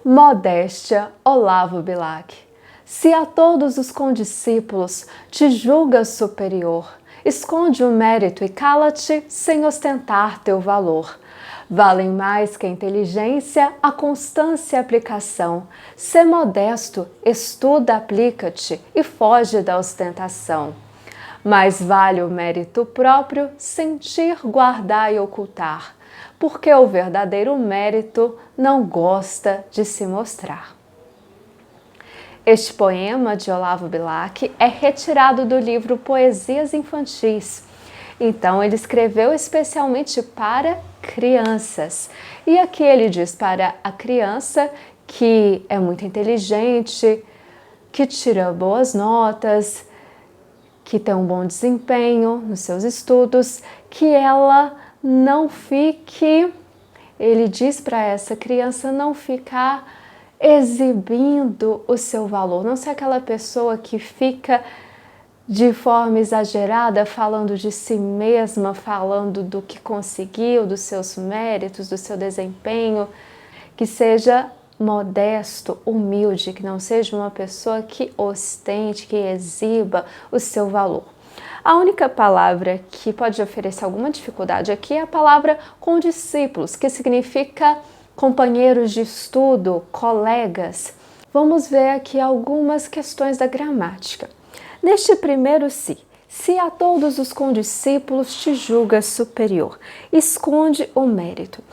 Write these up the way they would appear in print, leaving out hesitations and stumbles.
Modéstia, Olavo Bilac. Se a todos os condiscípulos te julgas superior, esconde o mérito e cala-te sem ostentar teu valor. Valem mais que a inteligência, a constância e a aplicação. Sê modesto, estuda, aplica-te e foge da ostentação. Mais vale o mérito próprio, sentir, guardar e ocultar, porque o verdadeiro mérito não gosta de se mostrar. Este poema de Olavo Bilac é retirado do livro Poesias Infantis. Então, ele escreveu especialmente para crianças. E aqui ele diz para a criança que é muito inteligente, que tira boas notas, que tem um bom desempenho nos seus estudos, que ela não fique, ele diz para essa criança não ficar exibindo o seu valor, não ser aquela pessoa que fica de forma exagerada falando de si mesma, falando do que conseguiu, dos seus méritos, do seu desempenho, que seja modesto, humilde, que não seja uma pessoa que ostente, que exiba o seu valor. A única palavra que pode oferecer alguma dificuldade aqui é a palavra condiscípulos, que significa companheiros de estudo, colegas. Vamos ver aqui algumas questões da gramática. Neste primeiro se a todos os condiscípulos te julgas superior, esconde o mérito.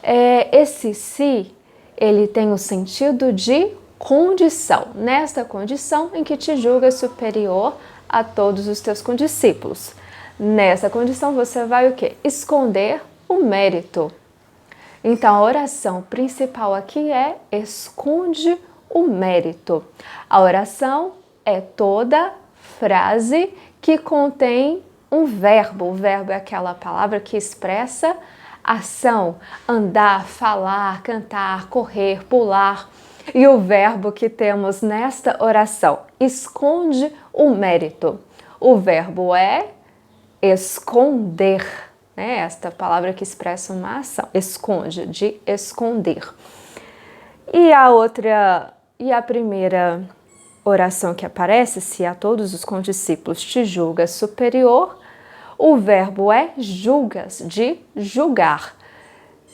Esse se, ele tem o sentido de condição, nesta condição em que te julgas superior a todos os teus condiscípulos. Nessa condição você vai o quê? Esconder o mérito. Então, a oração principal aqui é esconde o mérito. A oração é toda frase que contém um verbo. O verbo é aquela palavra que expressa ação, andar, falar, cantar, correr, pular. E o verbo que temos nesta oração, esconde o mérito. O verbo é esconder. Esta palavra que expressa uma ação, esconde, de esconder. E a primeira oração que aparece, se a todos os condiscípulos te julgas superior, o verbo é julgas, de julgar.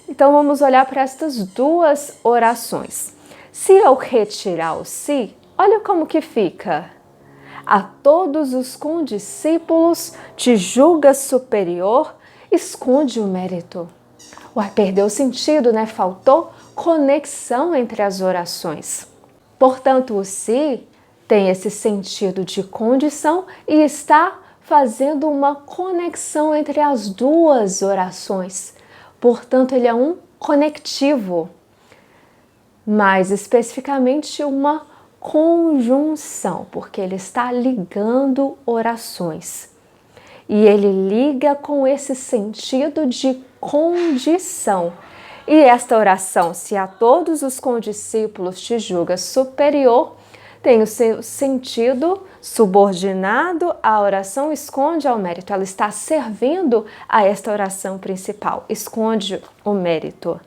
Então vamos olhar para estas duas orações. Se eu retirar o se, olha como que fica. A todos os condiscípulos te julgas superior, esconde o mérito. Perdeu o sentido, né? Faltou conexão entre as orações. Portanto, o se tem esse sentido de condição e está fazendo uma conexão entre as duas orações. Portanto, ele é um conectivo. Mais especificamente, uma conjunção, porque ele está ligando orações. E ele liga com esse sentido de condição. E esta oração, se a todos os condiscípulos te julga superior, tem o seu sentido subordinado à oração esconde ao mérito. Ela está servindo a esta oração principal, esconde o mérito.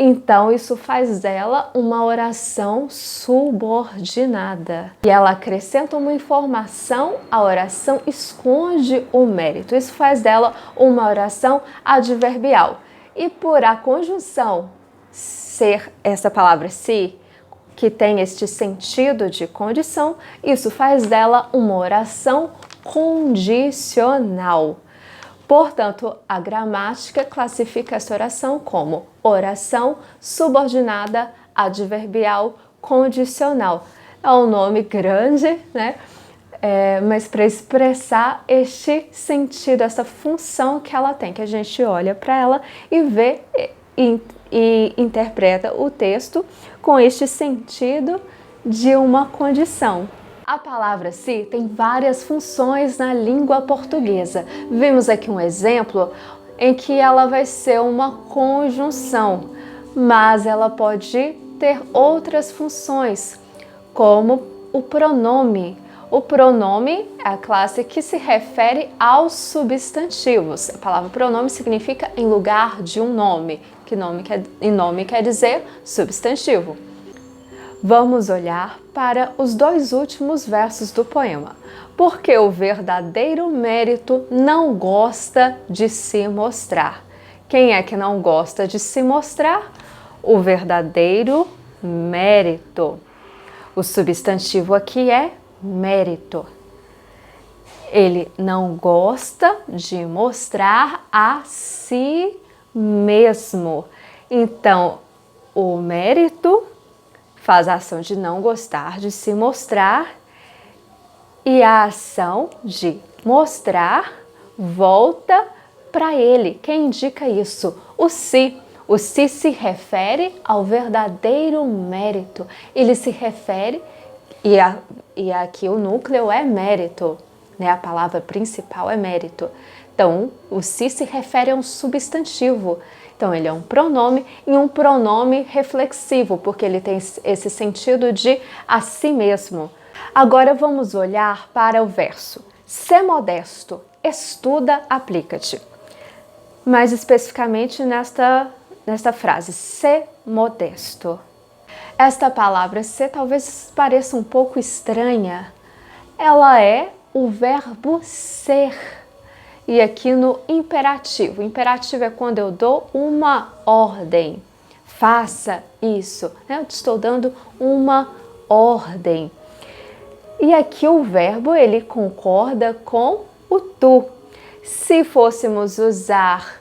Então, isso faz dela uma oração subordinada. E ela acrescenta uma informação, a oração esconde o mérito. Isso faz dela uma oração adverbial. E por a conjunção ser essa palavra se, que tem este sentido de condição, isso faz dela uma oração condicional. Portanto, a gramática classifica essa oração como oração subordinada, adverbial, condicional. É um nome grande, né? Mas para expressar este sentido, essa função que ela tem, que a gente olha para ela e vê e interpreta o texto com este sentido de uma condição. A palavra se tem várias funções na língua portuguesa. Vimos aqui um exemplo em que ela vai ser uma conjunção, mas ela pode ter outras funções, como o pronome. O pronome é a classe que se refere aos substantivos. A palavra pronome significa em lugar de um nome. que nome quer dizer substantivo. Vamos olhar para os dois últimos versos do poema. Porque o verdadeiro mérito não gosta de se mostrar. Quem é que não gosta de se mostrar? O verdadeiro mérito. O substantivo aqui é mérito. Ele não gosta de mostrar a si mesmo. Então, o mérito faz a ação de não gostar de se mostrar e a ação de mostrar volta para ele. Quem indica isso? O si. O si se refere ao verdadeiro mérito. Ele se refere, e aqui o núcleo é mérito, né? A palavra principal é mérito. Então, o si se refere a um substantivo. Então, ele é um pronome e um pronome reflexivo, porque ele tem esse sentido de a si mesmo. Agora vamos olhar para o verso. Sê modesto, estuda, aplica-te. Mais especificamente nesta frase, sê modesto. Esta palavra ser talvez pareça um pouco estranha. Ela é o verbo ser. E aqui no imperativo. O imperativo é quando eu dou uma ordem. Faça isso. Eu estou dando uma ordem. E aqui o verbo, ele concorda com o tu. Se fôssemos usar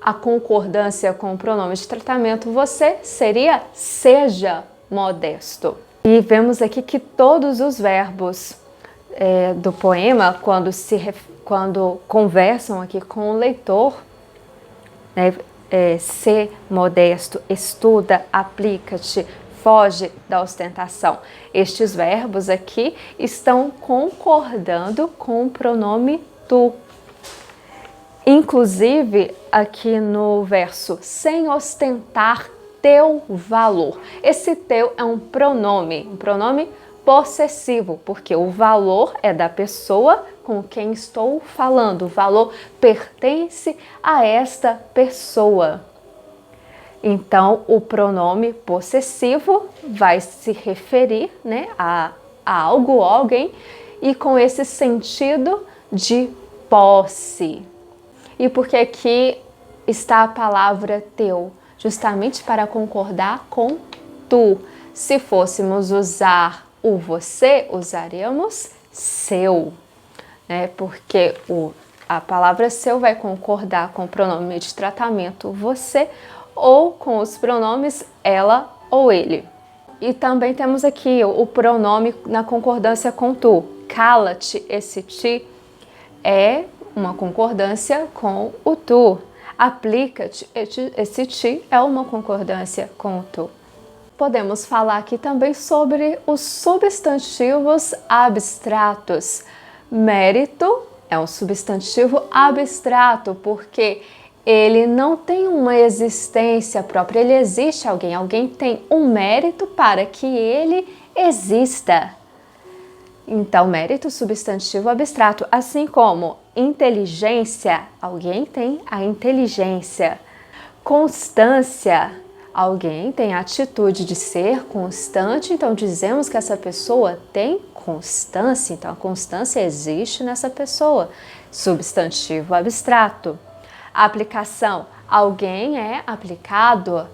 a concordância com o pronome de tratamento você, seria seja modesto. E vemos aqui que todos os verbos do poema, quando conversam aqui com o leitor, né, ser modesto, estuda, aplica-te, foge da ostentação. Estes verbos aqui estão concordando com o pronome tu. Inclusive, aqui no verso, sem ostentar teu valor. Esse teu é um pronome possessivo, porque o valor é da pessoa com quem estou falando. O valor pertence a esta pessoa. Então, o pronome possessivo vai se referir, né, a algo ou alguém, e com esse sentido de posse. E porque aqui está a palavra teu, justamente para concordar com tu. Se fôssemos usar o você, usaríamos seu, né? Porque a palavra seu vai concordar com o pronome de tratamento você ou com os pronomes ela ou ele. E também temos aqui o pronome na concordância com tu. Cala-te, esse ti é uma concordância com o tu. Aplica-te, esse ti é uma concordância com o tu. Podemos falar aqui também sobre os substantivos abstratos. Mérito é um substantivo abstrato, porque ele não tem uma existência própria, ele existe alguém tem um mérito para que ele exista. Então, mérito substantivo abstrato, assim como inteligência, alguém tem a inteligência. Constância, alguém tem a atitude de ser constante, então dizemos que essa pessoa tem constância, então a constância existe nessa pessoa. Substantivo abstrato. Aplicação, alguém é aplicado,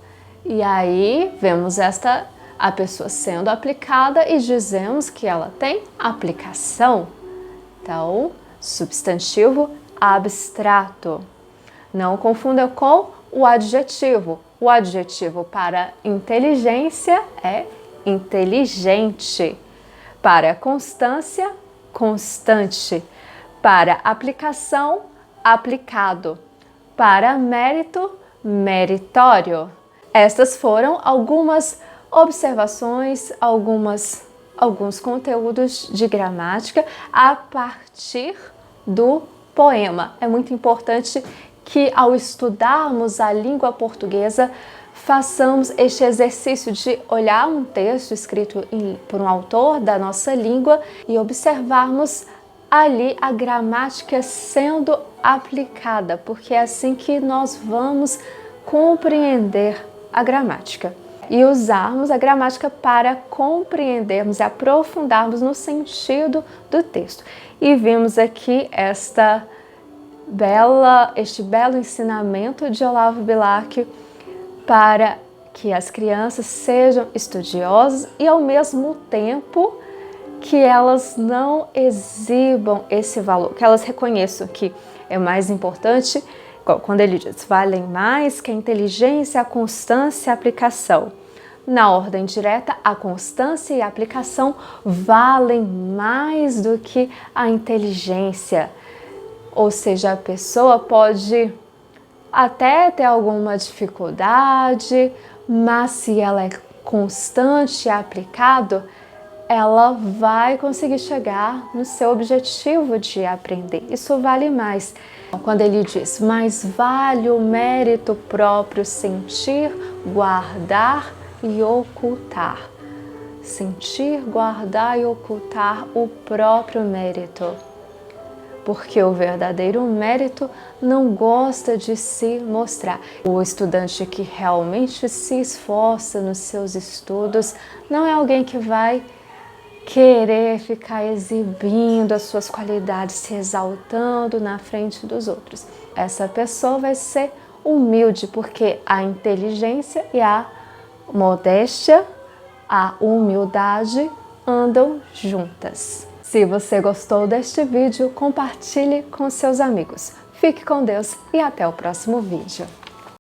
e aí vemos a pessoa sendo aplicada e dizemos que ela tem aplicação. Então, substantivo abstrato. Não confunda com o adjetivo. O adjetivo para inteligência é inteligente. Para constância, constante. Para aplicação, aplicado. Para mérito, meritório. Estas foram algumas observações, alguns conteúdos de gramática a partir do poema. É muito importante que, ao estudarmos a língua portuguesa, façamos este exercício de olhar um texto escrito por um autor da nossa língua e observarmos ali a gramática sendo aplicada, porque é assim que nós vamos compreender a gramática e usarmos a gramática para compreendermos e aprofundarmos no sentido do texto. E vimos aqui este belo ensinamento de Olavo Bilac para que as crianças sejam estudiosas e, ao mesmo tempo, que elas não exibam esse valor, que elas reconheçam que é mais importante, quando ele diz, valem mais que a inteligência, a constância e a aplicação. Na ordem direta, a constância e a aplicação valem mais do que a inteligência. Ou seja, a pessoa pode até ter alguma dificuldade, mas se ela é constante e aplicado, ela vai conseguir chegar no seu objetivo de aprender. Isso vale mais. Quando ele diz, mais vale o mérito próprio sentir, guardar e ocultar. Sentir, guardar e ocultar o próprio mérito. Porque o verdadeiro mérito não gosta de se mostrar. O estudante que realmente se esforça nos seus estudos não é alguém que vai querer ficar exibindo as suas qualidades, se exaltando na frente dos outros. Essa pessoa vai ser humilde, porque a inteligência e a modéstia, a humildade andam juntas. Se você gostou deste vídeo, compartilhe com seus amigos. Fique com Deus e até o próximo vídeo.